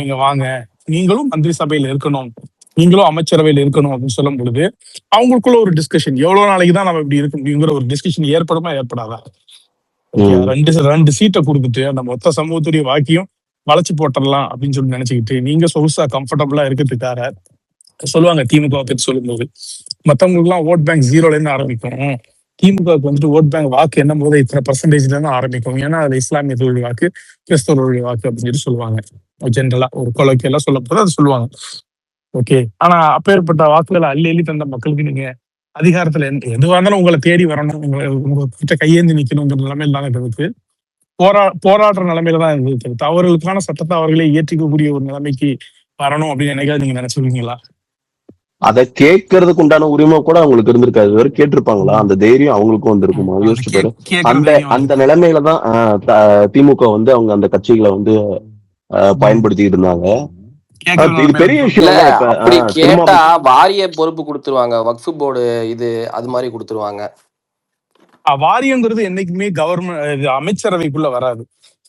நீங்க வாங்க, நீங்களும் மந்திரி சபையில இருக்கணும், நீங்களும் அமைச்சரவையில இருக்கணும் அப்படின்னு சொல்லும் பொழுது அவங்களுக்குள்ள ஒரு டிஸ்கஷன், எவ்வளவு நாளைக்கு தான் நம்ம இப்படி இருக்க முடியுங்கிற ஒரு டிஸ்கஷன் ஏற்படுமா ஏற்படாதா? ஓகே, ரெண்டு சீட்டை கொடுத்துட்டு அந்த மொத்த சமூகத்துடைய வாக்கியம் வளைச்சு போட்டுடலாம் அப்படின்னு சொல்லி நினைச்சுக்கிட்டு நீங்க சொகுசா கம்ஃபர்டபுளா இருக்கிறதுக்காக சொல்லுவாங்க திமுக பத்தி சொல்லும்போது. மத்தவங்களுக்கு எல்லாம் ஓட் பேங்க் ஜீரோல இருந்து ஆரம்பிக்கும், திமுகவுக்கு வந்துட்டு ஓட் பேங்க் வாக்கு என்னும் போது இத்தனை பர்சன்டேஜ்ல இருந்து ஆரம்பிக்கும், ஏன்னா அதுல இஸ்லாமியர்களுடைய வாக்கு, கிறிஸ்தவர்களுடைய வாக்கு அப்படின்னு சொல்லி சொல்லுவாங்க. ஜென்ரலா ஒரு கொலைக்கெல்லாம் சொல்லும் போது அது சொல்லுவாங்க. ஓகே, ஆனா அப்பேற்பட்ட வாக்குகளை அள்ளி அள்ளி தந்த மக்களுக்கு நீங்க அதிகாரத்துல எதுவா இருந்தாலும் உங்களை தேடி வரணும், உங்க கிட்ட கையேந்தி நிக்கணுங்கிற நிலைமையில தானே தவிர்த்து போராடுற நிலைமையில தான் இருந்தது தவிர்த்து அவர்களுக்கான சட்டத்தை அவர்களே இயற்றிக்கக்கூடிய ஒரு நிலைமைக்கு வரணும் அப்படின்னு என்னைக்காவது நீங்க நினைச்சிருக்கீங்களா? அதை கேட்கறதுக்கு உண்டான உரிமை கூட அவங்களுக்கு இருந்திருக்காது, வேற கேட்டிருப்பாங்களா? அந்த தைரியம் அவங்களுக்கும் வந்திருக்குமா? யோசிச்சு பாரு. அந்த நிலைமையிலதான் திமுக வந்து அவங்க அந்த கட்சிகளை வந்து பயன்படுத்திட்டு இருந்தாங்க. இது பெரிய விஷயம். அப்படி கேட்டா வாரிய பொறுப்பு கொடுத்துருவாங்க, வக்ஃப் போர்டு இது அது மாதிரி கொடுத்துருவாங்க. வாரியங்கிறது என்னைக்குமே கவர்மெண்ட் அமைச்சரவைக்குள்ள வராது.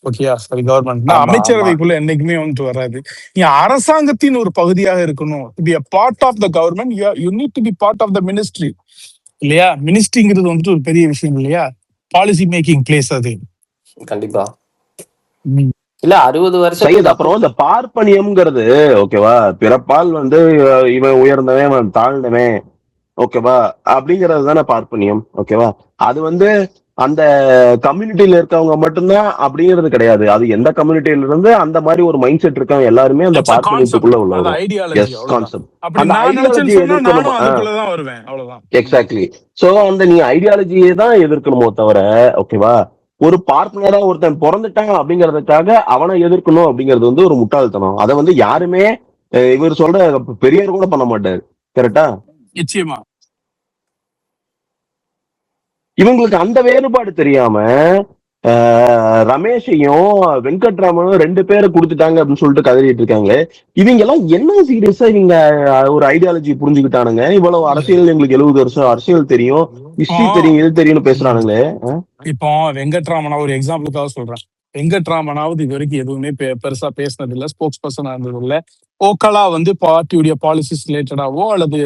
ஓகேயா, சரி, கவர்மெண்ட் அமைச்சரவைக்குள்ள என்னைக்குமே வந்துட்டு வராது. நீ அரசாங்கத்தின் ஒரு பகுதியாக இருக்கணும். To be a part of the government, you need to be part of the ministry இல்லையா? மினிஸ்ட்ரிங்கிறது வந்துட்டு ஒரு பெரிய விஷயம் இல்லையா? பாலிசி மேக்கிங் பிளேஸ் அது. கண்டிப்பா இல்ல 60 வருஷம். அப்புறம் இந்த பார்ப்பனியம்ங்கிறது ஓகேவா, பிறப்பால் வந்து இவன் உயர்ந்தவன் இவன் தாழ்ந்தவன் ஓகேவா அப்படிங்கிறது தானே பார்ப்பனியம். ஓகேவா, அது வந்து அந்த கம்யூனிட்டியில இருக்கவங்க மட்டும்தான் அப்படிங்கிறது கிடையாது. அது எந்த கம்யூனிட்டியில இருந்து அந்த மாதிரி ஒரு மைண்ட் செட் இருக்காங்க எல்லாருமே அந்த பார்ப்பனியத்துக்குள்ள உள்ளவங்க. எக்ஸாக்ட்லி. சோ அந்த நீ ஐடியாலஜியை தான் எதிர்க்கணுமோ தவிர, ஓகேவா, ஒரு பார்ட்னரா ஒருத்தன் பிறந்துட்டான் அப்படிங்கறதுக்காக அவனை எதிர்க்கணும் அப்படிங்கிறது வந்து ஒரு முட்டாள்தனம். அதை வந்து யாருமே இவர் சொல்ற பெரியார் கூட பண்ண மாட்டாரு. கரெக்டா? நிச்சயமா. இவங்களுக்கு அந்த வேறுபாடு தெரியாம ரமேஷையும் வெங்கட்ராமனும் 2 பேரை கொடுத்துட்டாங்க அப்படின்னு சொல்லிட்டு கதறிட்டு இருக்காங்க. இவங்க எல்லாம் என்ன சீரியஸா இவங்க ஒரு ஐடியாலஜி புரிஞ்சுக்கிட்டானுங்க? இவ்வளவு அரசியல் எங்களுக்கு 70 வருஷம் அரசியல் தெரியும், ஹிஸ்டரி தெரியும், இது தெரியும்னு பேசுறானுங்களே. இப்போ வெங்கட்ராமனா ஒரு எக்ஸாம்பிளுக்காக சொல்றேன். வெங்கட்ராமனாவது இது வரைக்கும் எதுவுமே பெருசா பேசினது இல்ல, ஸ்போக்ஸ் பர்சனா இருந்தது இல்ல, ஓக்கலா வந்து பார்ட்டியுடைய பாலிசிஸ் ரிலேட்டடாவோ அல்லது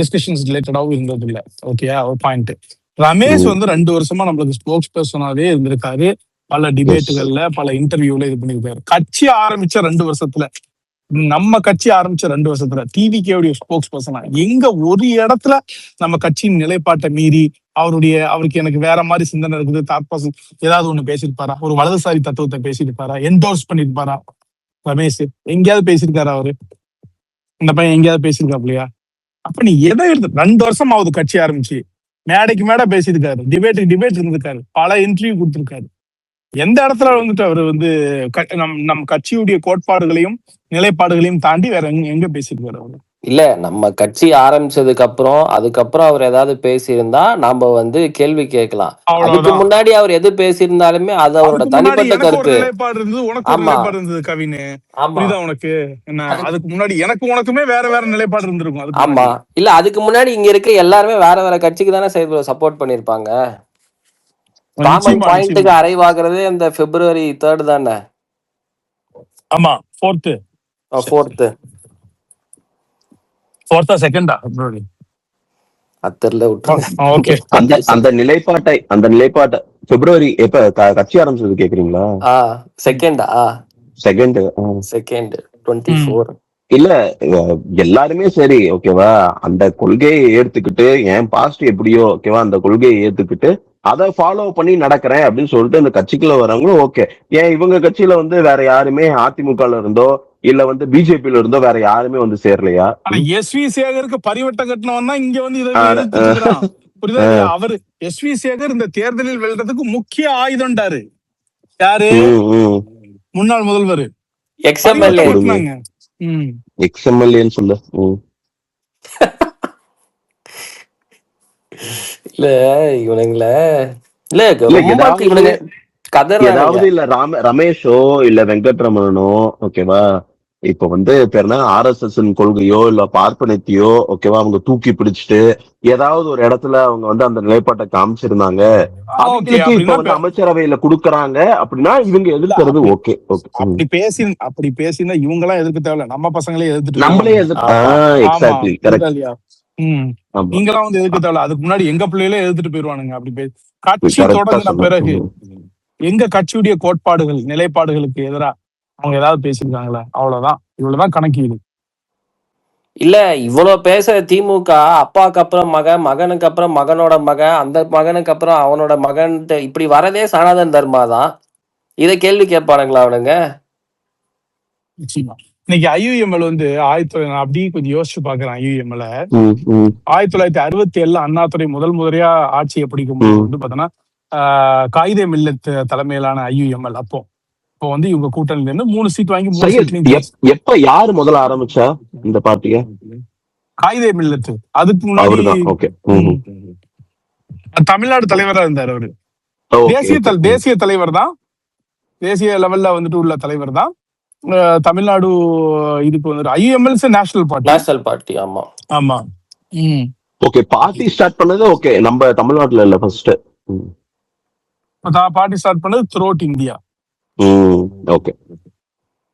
டிஸ்கஷன்ஸ் ரிலேட்டடாவோ இருந்தது இல்ல. ஓகேயா, ஒரு பாயிண்ட். ரமேஷ் வந்து 2 வருஷமா நம்மளுக்கு ஸ்போக்ஸ் பர்சனாவே இருந்திருக்காரு. பல டிபேட்டுகள்ல பல இன்டர்வியூல இது பண்ணிருக்காரு. கட்சி ஆரம்பிச்ச 2 வருஷத்துல, நம்ம கட்சி ஆரம்பிச்ச 2 வருஷத்துல டிவிகேவுடைய ஸ்போக்ஸ் பர்சனா எங்க ஒரு இடத்துல நம்ம கட்சியின் நிலைப்பாட்டை மீறி அவருக்கு எனக்கு வேற மாதிரி சிந்தனை இருக்குது, தாட்பாஸ் ஏதாவது ஒண்ணு பேசிருப்பாரா? ஒரு வலதுசாரி தத்துவத்தை பேசிருப்பாரா? என்டோர்ஸ் பண்ணிருப்பாரா? ரமேஷ் எங்கேயாவது பேசியிருக்காரா? அவரு இந்த பையன் எங்கேயாவது பேசியிருக்காப்லையா? அப்ப நீ எதை எடுத்து 2 வருஷம் ஆகுது கட்சி ஆரம்பிச்சு, மேடைக்கு மேடை பேசியிருக்காரு, டிபேட் இருந்திருக்காரு, பல இன்டர்வியூ கொடுத்திருக்காரு. எந்த இடத்துல வந்துட்டு அவர் வந்து நம் கட்சியுடைய கோட்பாடுகளையும் நிலைப்பாடுகளையும் தாண்டி வேற எங்க பேசியிருக்காரு அவரு? இல்ல, நம்ம கட்சி ஆரம்பிச்சதுக்கு அப்புறம் அதுக்கப்புறம் அவர் ஏதாவது பேசியிருந்தா நாம வந்து கேள்வி கேட்கலாம். அதுக்கு முன்னாடி அவர் எது பேசியிருந்தாலுமே அது அவரோட தனிப்பட்ட கருத்து. நிலைப்பாடு இருந்தது, உனக்கு ஒரு நிலைப்பாடு இருந்தது கவினு, புரியுதா உனக்கு? என்ன அதுக்கு முன்னாடி உனக்குமே வேற வேற நிலைப்பாடு இருந்திருக்கும். ஆமா, இல்ல அதுக்கு முன்னாடி இங்க இருக்க எல்லாருமே வேற வேற கட்சிக்கு தானே சப்போர்ட் பண்ணிருப்பாங்க. காமன் பாயிண்ட்டுக்கு அரைவாகிறது அந்த February 3 தானே? ஆமா, 4th செகண்டா February அந்த நிலைப்பாட்டை February எப்ப கட்சி ஆரம்பிச்சது கேக்குறீங்களா? செகண்ட் 24 இல்ல, எல்லாருமே சரி ஓகேவா, அந்த கொள்கையை ஏத்துக்கிட்டு என் பாஸ்ட் எப்படியோ ஓகேவா அந்த கொள்கையை ஏத்துக்கிட்டு அதை ஃபாலோ பண்ணி நடக்கிறேன் அப்படின்னு சொல்லிட்டு இந்த கட்சிக்குள்ள வரவங்களும் ஓகே. ஏன் இவங்க கட்சியில வந்து வேற யாருமே அதிமுகல இருந்தோ இல்ல வந்து பிஜேபியில இருந்தோ வேற யாருமே வந்து சேரலையா? எஸ்வி சேகருக்கு பரிவட்டம் கட்டினவன் தான் இங்க வந்து புரியுதா? அவரு எஸ்வி சேகர் இந்த தேர்தலில் வெல்றதுக்கு முக்கிய ஆயுதம்டாரு. யாரு? முன்னாள் முதல்வர் எக்ஸ்எம்எல்ஏன்னு சொல்ல. இல்ல இவனுங்கள இல்ல ஏதாவது இல்ல ரமேஷோ இல்ல வெங்கட்ரமணனோ ஓகேவா இப்ப வந்து பேர்னா RSS கொள்கையோ இல்ல பார்ப்பனத்தையோ ஓகேவா அவங்க தூக்கி பிடிச்சிட்டு ஏதாவது ஒரு இடத்துல அவங்க வந்து அந்த நிலைப்பாட்டை காமிச்சிருந்தாங்க, ஓகே. அவங்களுக்கு இப்ப அப்படின்னா வந்து அமைச்சரவையில கொடுக்கறாங்க அப்படின்னா இவங்க இல்ல எதிர்க்கிறது அப்படி ஓகே ஓகே. அப்படி பேசினா இவங்க எல்லாம் எதிர்க்க தேவையில்ல, நம்ம பசங்களே எதிர்த்துட்டு நம்மளே போயிருவானுங்க. ஆமா. ஆமா, எக்ஸாக்ட்லி புரியுதா கரெக்ட். இல்லையா? ம் ஆமா நீங்களாம் வந்து எதிர்க்க தேவையில்ல, அதுக்கு முன்னாடி எங்க பிள்ளைகளே எதிர்த்துட்டு போயிருவானுங்க. அப்படி கட்சி கரெக்டா தொடங்கின சொன்னேன். பிறகு எங்க கட்சியுடைய கோட்பாடுகள் நிலைப்பாடுகளுக்கு எதிரா அவங்க ஏதாவது பேசியிருக்காங்களா? அவ்வளவுதான், இவ்வளவுதான் கணக்கு இது. இல்ல இவ்வளவு பேசுற திமுக அப்பாவுக்கு அப்புறம் மகன், மகனுக்கு அப்புறம் மகனோட மகன், அந்த மகனுக்கு அப்புறம் அவனோட மகன், இப்படி வரதே சனாதன் தர்மா தான். இதை கேள்வி கேட்பானுங்களா அவனுங்க? நிச்சயமா இன்னைக்கு IUML வந்து நான் அப்படியே கொஞ்சம் யோசிச்சு பாக்குறேன். IUML ம், ம், 1967 அண்ணாதுரை முதல் முறையா ஆட்சியை பிடிக்கும் போது வந்து பாத்தோன்னா காயிதே மில்லத் தலைமையிலான IUML இப்போ வந்து இவங்க கூட்டணில இருந்து 3 சீட் வாங்கி 3 சையத் சீட்லயும் ஜெயிச்சு. எப்ப யாரு முதல்ல ஆரம்பிச்சா இந்த பார்ட்டிய? காயிதே மில்லத் அதுக்கு முன்னாடி அவருதான். ஓகே. தமிழ்நாடு தலைவரா இருந்தார் அவரு. ஓகே தேசிய தலைவர் தான், தேசிய லெவல்ல வந்துட்டு உள்ள தலைவர் தான். தமிழ்நாடு இதுக்கு வந்து IUML national party. National party. ஆமா ஆமா. ஓகே. பார்ட்டி ஸ்டார்ட் பண்ணது ஓகே நம்ம தமிழ்நாட்டுல இல்ல ஃபர்ஸ்ட். பார்ட்டி ஸ்டார்ட் பண்ணது through out India. Okay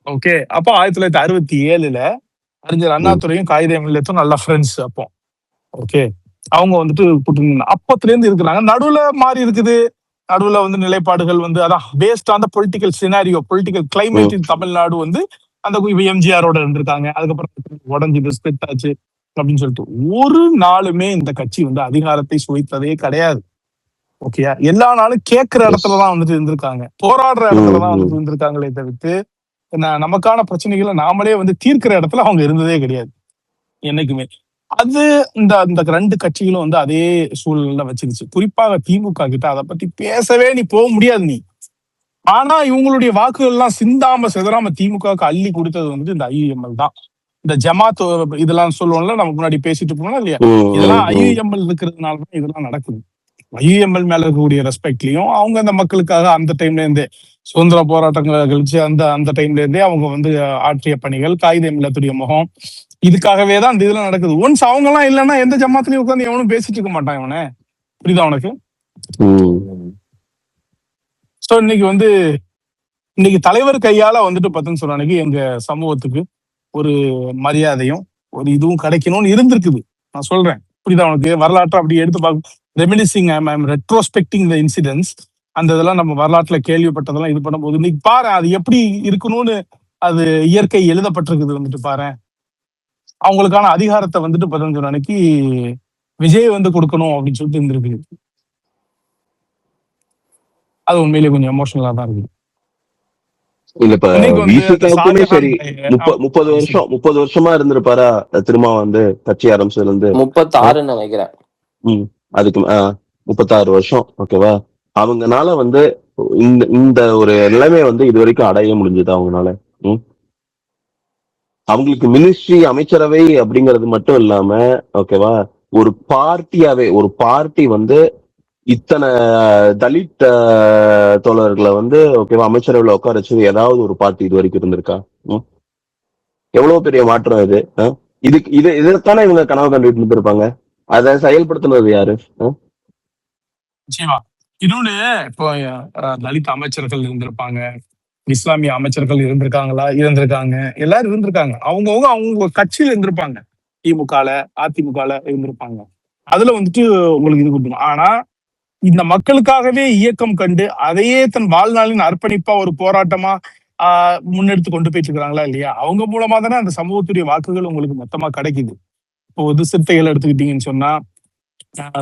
okay. அப்போ 1967 அறிஞர் அண்ணாதுரையும் காயிதே மில்லத்தும் நல்ல ஃப்ரெண்ட்ஸ். அப்போ ஓகே அவங்க வந்துட்டு கூட்டணி அப்பத்துல இருந்து இருக்கிறாங்க. நடுவுல மாறி இருக்குது. நடுவுல வந்து நிலைப்பாடுகள் வந்து அதான் based on the political scenario, political climate in Tamil Nadu வந்து அந்த MGR-ஓட இருந்திருக்காங்க. அதுக்கப்புறம் உடஞ்சி ஸ்பிளிட் ஆச்சு அப்படின்னு சொல்லிட்டு ஒரு நாளுமே இந்த கட்சி வந்து அதிகாரத்தை சுவைத்ததே கிடையாது. ஓகேயா? எல்லா நாளும் கேட்கிற இடத்துலதான் வந்துட்டு இருந்திருக்காங்க, போராடுற இடத்துலதான் வந்துட்டு இருந்திருக்காங்களே தவிர்த்து நமக்கான பிரச்சனைகளை நாமளே வந்து தீர்க்கிற இடத்துல அவங்க இருந்ததே கிடையாது என்னைக்குமே. அது இந்த 2 கட்சிகளும் வந்து அதே சூழ்நிலை வச்சிருச்சு. குறிப்பாக திமுக கிட்ட அதை பத்தி பேசவே நீ போக முடியாது நீ. ஆனா இவங்களுடைய வாக்குகள் எல்லாம் சிந்தாம சிதறாம திமுகவுக்கு அள்ளி கொடுத்தது வந்து இந்த IUML தான். இந்த ஜமாத் இதெல்லாம் சொல்லுவோம்ல, நம்ம முன்னாடி பேசிட்டு போனோம் இல்லையா, இதெல்லாம் IUML இருக்கிறதுனாலதான் இதெல்லாம் நடக்குது. IUML மேல இருக்கக்கூடிய ரெஸ்பெக்ட்லயும் அவங்க அந்த மக்களுக்காக அந்த டைம்ல இருந்தே சுதந்திர போராட்டங்களை கழிச்சு அந்த டைம்ல இருந்தே அவங்க வந்து ஆற்றிய பணிகள், காயிதே மில்லத்துடைய முகம், இதுக்காகவே தான் இந்த இதெல்லாம் நடக்குது. ஒன்ஸ் அவங்க எல்லாம் இல்லைன்னா எந்த ஜமாத்துலயும் உட்காந்து எவனும் பேசிட்டு இருக்க மாட்டான் இவனே. புரியுதா உனக்கு? சோ இன்னைக்கு தலைவர் கையால வந்துட்டு பார்த்தேன்னு சொன்ன எங்க சமூகத்துக்கு ஒரு மரியாதையும் ஒரு இதுவும் கிடைக்கணும்னு இருந்திருக்குது. நான் சொல்றேன், புரியுதா உனக்கு? வரலாற்றை அப்படி எடுத்து பார்க்க ரெமினிசிங், ரெட்ரோஸ்பெக்டிங் த இன்சிடென்ட்ஸ், அந்த இதெல்லாம் நம்ம வரலாற்றுல கேள்விப்பட்டதெல்லாம் இது பண்ணும்போது இன்னைக்கு பாரு அது எப்படி இருக்கணும்னு அது இயற்கை எழுதப்பட்டிருக்குது. வந்துட்டு பாரு அவங்களுக்கான அதிகாரத்தை வந்துட்டு 15 அன்னைக்கு விஜய் வந்து கொடுக்கணும் அப்படின்னு சொல்லிட்டு இருந்திருக்கு. அது உண்மையிலேயே கொஞ்சம் எமோஷனலா தான் இருக்கு. இல்ல இப்ப விசிகாவுக்குமே சரி 30 வருஷமா இருந்திருப்பாரா திரும்ப வந்து கட்சி ஆரம்பிச்சதுல இருந்து? 36 நினைக்கிறேன். அதுக்கு 36 வருஷம். ஓகேவா? அவங்கனால வந்து இந்த ஒரு நிலைமை வந்து இது வரைக்கும் அடைய முடிஞ்சது அவங்கனால. அவங்களுக்கு மினிஸ்ட்ரி, அமைச்சரவை அப்படிங்கிறது மட்டும் இல்லாம ஓகேவா, ஒரு பார்ட்டியாவே ஒரு பார்ட்டி வந்து இத்தனை தலித் தோழர்களை வந்து ஓகேவா அமைச்சரவையில உட்கார வச்சு ஏதாவது ஒரு பார்ட்டி இது வரைக்கும் இருந்திருக்கா? எவ்வளவு பெரிய மாற்றம் இது. இதைத்தானே இவங்க கனவு கண்டுட்டு இருந்திருப்பாங்க. அதை செயல்படுத்தினது யாரு? நிச்சயமா. இன்னொன்னு, இப்போ தலித் அமைச்சர்கள் இருந்திருப்பாங்க, இஸ்லாமிய அமைச்சர்கள் இருந்திருக்காங்க, எல்லாரும் இருந்திருக்காங்க. அவங்க கட்சியில இருந்திருப்பாங்க, திமுகல அதிமுகல இருந்திருப்பாங்க. அதுல வந்துட்டு உங்களுக்கு இது கொடுக்கணும். ஆனா இந்த மக்களுக்காகவே இயக்கம் கண்டு அதையே தன் வாழ்நாளின் அர்ப்பணிப்பா ஒரு போராட்டமா முன்னெடுத்து கொண்டு போயிட்டு இருக்கிறாங்களா இல்லையா, அவங்க மூலமா தானே அந்த சமூகத்துடைய வாக்குகள் உங்களுக்கு மொத்தமா கிடைக்குது. இப்போ சிறுத்தைகள் எடுத்துக்கிட்டீங்கன்னு சொன்னா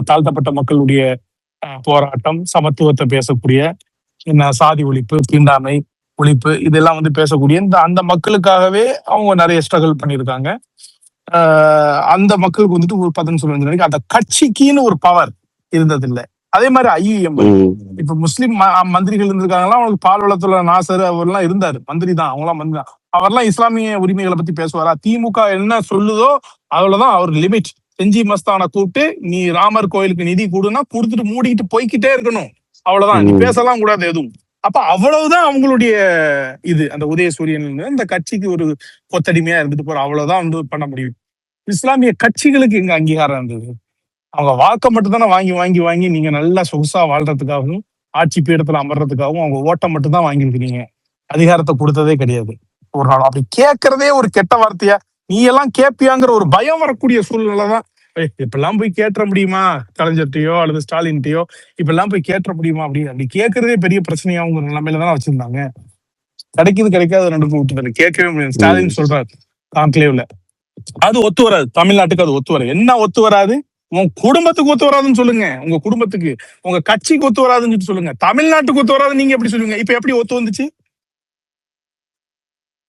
தாழ்த்தப்பட்ட மக்களுடைய போராட்டம், சமத்துவத்தை பேசக்கூடிய சாதி ஒழிப்பு, தீண்டாமை ஒழிப்பு, இதெல்லாம் வந்து பேசக்கூடிய அந்த மக்களுக்காகவே அவங்க நிறைய ஸ்ட்ரகிள் பண்ணியிருக்காங்க. அந்த மக்களுக்கு வந்துட்டு ஒரு 15 அந்த கட்சிக்குன்னு ஒரு பவர் இருந்தது இல்லை. அதே மாதிரி IUML இப்ப முஸ்லிம் மந்திரிகள் இருந்திருக்காங்களா, அவங்களுக்கு பால் வளத்துல நாசர் அவர்லாம் இருந்தாரு, மந்திரி தான், அவங்களாம் மந்திரி தான். அவர்லாம் இஸ்லாமிய உரிமைகளை பத்தி பேசுவாரா? திமுக என்ன சொல்லுதோ அவ்வளவுதான் அவர் லிமிட். செஞ்சி மஸ்தான கூப்பிட்டு நீ ராமர் கோயிலுக்கு நிதி கொடுன்னா கொடுத்துட்டு மூடிக்கிட்டு போய்கிட்டே இருக்கணும், அவ்வளவுதான். நீ பேசலாம் கூடாது எதுவும். அப்ப அவ்வளவுதான் அவங்களுடைய இது. அந்த உதயசூரியன் இந்த கட்சிக்கு ஒரு கொத்தடிமையா இருந்துட்டு போற, அவ்வளவுதான் வந்து பண்ண முடியும். இஸ்லாமிய கட்சிகளுக்கு எங்க அங்கீகாரம் இருந்தது? அவங்க வாக்க மட்டும் தானே வாங்கி வாங்கி வாங்கி நீங்க நல்லா சொகுசா வாழ்றதுக்காகவும் ஆட்சி பீடத்துல அமர்றதுக்காகவும் அவங்க ஓட்டை மட்டும் தான் வாங்கியிருக்கிறீங்க. அதிகாரத்தை கொடுத்ததே கிடையாது ஒரு நாள். அப்படி கேட்கறதே ஒரு கெட்ட வார்த்தையா, நீ எல்லாம் கேட்பியாங்கிற ஒரு பயம் வரக்கூடிய சூழ்நிலை தான். இப்பெல்லாம் போய் கேட்டுற முடியுமா கலைஞர்கிட்டயோ அல்லது ஸ்டாலின்கிட்டயோ, இப்பெல்லாம் போய் கேட்டுற முடியுமா அப்படி கேட்கறதே பெரிய பிரச்சனையாவுங்கிற நிலைமையில தானே வச்சிருந்தாங்க. கிடைக்குது கிடைக்காது ரெண்டு விட்டுறது கேட்கவே முடியாது. ஸ்டாலின் சொல்றாரு கான்க்ளேவ்ல, அது ஒத்து வராது, தமிழ்நாட்டுக்கு அது ஒத்து வராது. என்ன ஒத்து வராது? உங்க குடும்பத்துக்கு ஒத்து வராதுன்னு சொல்லுங்க, உங்க குடும்பத்துக்கு உங்க கட்சிக்கு ஒத்து வராதுன்னு சொல்லுங்க. தமிழ்நாட்டுக்கு ஒத்து வராது நீங்க எப்படி சொல்லுங்க? இப்ப எப்படி ஒத்து வந்துச்சு?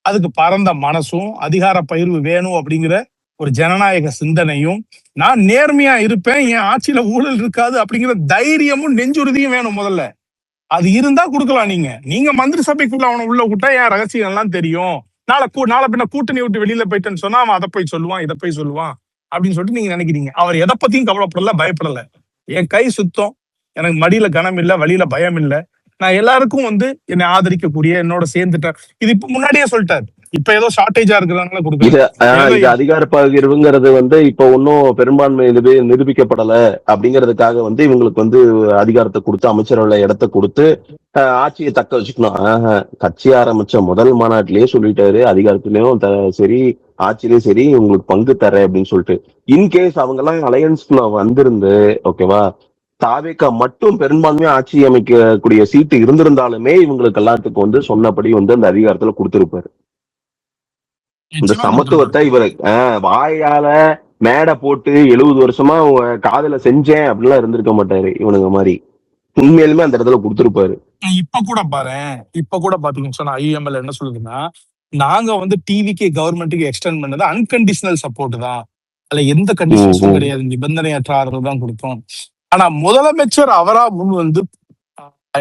அதுக்கு பரந்த மனசும் அதிகார பகிர்வு வேணும் அப்படிங்கிற ஒரு ஜனநாயக சிந்தனையும், நான் நேர்மையா இருப்பேன், என் ஆட்சியில ஊழல் இருக்காது அப்படிங்கிற தைரியமும் நெஞ்சுறுதியும் வேணும் முதல்ல. அது இருந்தா கொடுக்கலாம். நீங்க மந்திரி சபைக்குள்ள அவனை உள்ள விட்டா என் ரகசியம் எல்லாம் தெரியும், நாளை பின்ன கூட்டணி விட்டு வெளியில போயிட்டேன்னு சொன்னா அவன் அதை போய் சொல்லுவான் இதை போய் சொல்லுவான் அப்படின்னு சொல்லிட்டு நீங்க நினைக்கிறீங்க. அவர் எதை பத்தியும் கவலைப்படல, பயப்படல. என் கை சுத்தம், எனக்கு மடியில கனம் இல்ல, வழியில பயம் இல்ல, நான் எல்லாருக்கும் வந்து என்னை ஆதரிக்கக்கூடிய என்னோட சேர்ந்துட்டேன். இது இப்ப முன்னாடியே சொல்லிட்டாரு. இப்ப ஏதோ ஷார்டேஜா இருக்கிறதுனால இது கொடுக்குறேன். இது அதிகார பகிர்வுங்கிறது வந்து இப்ப ஒன்னும் பெரும்பான்மை இது நிரூபிக்கப்படல அப்படிங்கிறதுக்காக வந்து இவங்களுக்கு வந்து அதிகாரத்தை கொடுத்து அமைச்சரவை இடத்தை கொடுத்து ஆட்சியை தக்க வச்சுக்கணும். கட்சி ஆரம்பிச்ச முதல் மாநாட்டிலேயே சொல்லிட்டாரு, அதிகாரத்திலயும் சரி ஆட்சியிலயும் சரி உங்களுக்கு பங்கு தர அப்படின்னு சொல்லிட்டு. இன்கேஸ் அவங்க எல்லாம் அலையன்ஸ்குள்ள வந்திருந்து ஓகேவா, தாவேக்கா மட்டும் பெரும்பான்மையா ஆட்சி அமைக்கக்கூடிய சீட்டு இருந்திருந்தாலுமே இவங்களுக்கு எல்லாத்துக்கும் வந்து சொன்னபடி வந்து அந்த அதிகாரத்துல கொடுத்திருப்பாரு. இந்த சமத்துவத்தை இவரு வாயால மேடை போட்டு 70 வருஷமா காதல செஞ்சேன் அப்படிலாம் இருந்திருக்க மாட்டாரு. இவனுங்க மாதிரி உண்மையிலுமே அந்த இடத்துல கொடுத்திருப்பாரு. இப்ப கூட பாத்தீங்கன்னு சொன்னா ஐஎம்எல் என்ன சொல்லுதுன்னா, நாங்க வந்து டிவிக்கு கவர்மெண்ட்டுக்கு எக்ஸ்டெண்ட் பண்ணது அன்கண்டிஷனல் சப்போர்ட் தான், அதுல எந்த கண்டிஷன்ஸும் கிடையாது, நிபந்தனையற்ற ஆதரவு தான் கொடுத்தோம். ஆனா முதலமைச்சர் அவரா முன் வந்து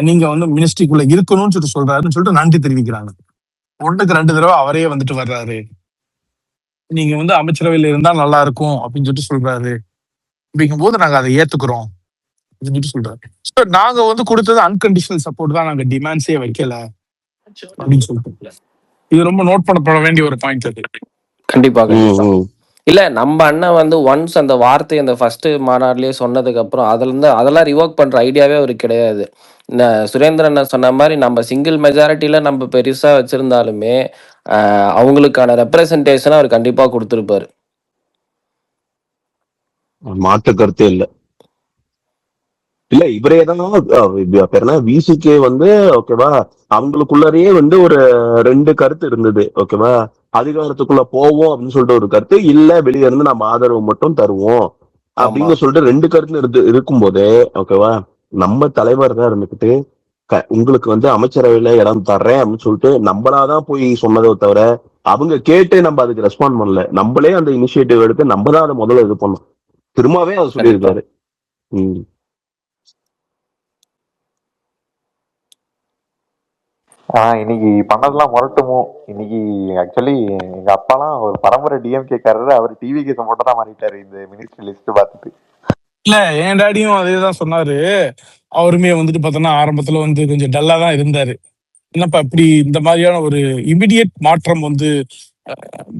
நீங்க வந்து மினிஸ்ட்ரிக்குள்ள இருக்கணும்னு சொல்றாருன்னு சொல்லிட்டு நன்றி தெரிவிக்கிறாங்க. 1க்கு 2 தடவை அவரே வந்துட்டு வர்றாரு, நீங்க வந்து அமைச்சரவையில இருந்தா நல்லா இருக்கும் அப்படின்னு சொல்லிட்டு சொல்றாரு. அப்படிங்கும் போது நாங்க அதை ஏத்துக்கிறோம் அப்படின்னு சொல்லிட்டு சொல்றாரு. நாங்க வந்து கொடுத்தது அன்கண்டிஷனல் சப்போர்ட் தான், நாங்க டிமாண்ட்ஸே வைக்கல அப்படின்னு சொல்லிட்டு. இது ரொம்ப நோட் பண்ணப்பட வேண்டிய ஒரு பாயிண்ட் அது. கண்டிப்பா இல்ல, நம்ம அண்ணன் வந்து ஒன்ஸ் அந்த வார்த்தை அந்த ஃபர்ஸ்ட் மாநாட்டிலேயே சொன்னதுக்கு அப்புறம் அதெல்லாம் ரிவோக் பண்ற ஐடியாவே அவருக்கு கிடையாது. இந்த சுரேந்திரன் சொன்ன மாதிரி நம்ம சிங்கிள் மெஜாரிட்டியில நம்ம பெருசா வச்சிருந்தாலுமே அவங்களுக்கான ரெப்ரசன்டேஷன் அவர் கண்டிப்பா கொடுத்திருப்பாரு. மாற்று கருத்தே இல்ல. இல்ல இவரே தான் விசிகே வந்து ஓகேவா, அவங்களுக்குள்ளரே வந்து ஒரு 2 கருத்து இருந்தது ஓகேவா. அதிகாரத்துக்குள்ள போவோம் அப்படின்னு சொல்லிட்டு ஒரு கருத்து, இல்ல வெளியே இருந்து நம்ம ஆதரவு மட்டும் தருவோம் அப்படின்னு சொல்லிட்டு 2 கருத்து இருக்கும் போதே ஓகேவா, நம்ம தலைவர் தான் இருந்துகிட்டு உங்களுக்கு வந்து அமைச்சரவையில இடம் தர்றேன் அப்படின்னு சொல்லிட்டு நம்மளாதான் போய் சொன்னதை தவிர அவங்க கேட்டு நம்ம அதுக்கு ரெஸ்பாண்ட் பண்ணல. நம்மளே அந்த இனிஷியேட்டிவ் எடுத்து நம்ம தான் அதை முதல்ல இது பண்ணோம். திரும்பவே அவர் சொல்லியிருக்காரு. இன்னைக்கு பண்ணதெல்லாம் முரட்டுமோ. இன்னைக்கு ஆக்சுவலி எங்க அப்பாலாம் ஒரு பரம்பரை டிஎம்கே காரரு, அவர் டிவிக்கு சப்போர்ட்டா தான் மாறிட்டாரு இந்த மினிஸ்ட்ரி லிஸ்ட் பார்த்துட்டு. இல்ல என் டாடியும் அதேதான் சொன்னாரு. அவருமே வந்துட்டு பார்த்தோன்னா ஆரம்பத்துல வந்து கொஞ்சம் டல்லா தான் இருந்தாரு. என்னப்பா இப்படி இந்த மாதிரியான ஒரு இமிடியேட் மாற்றம் வந்து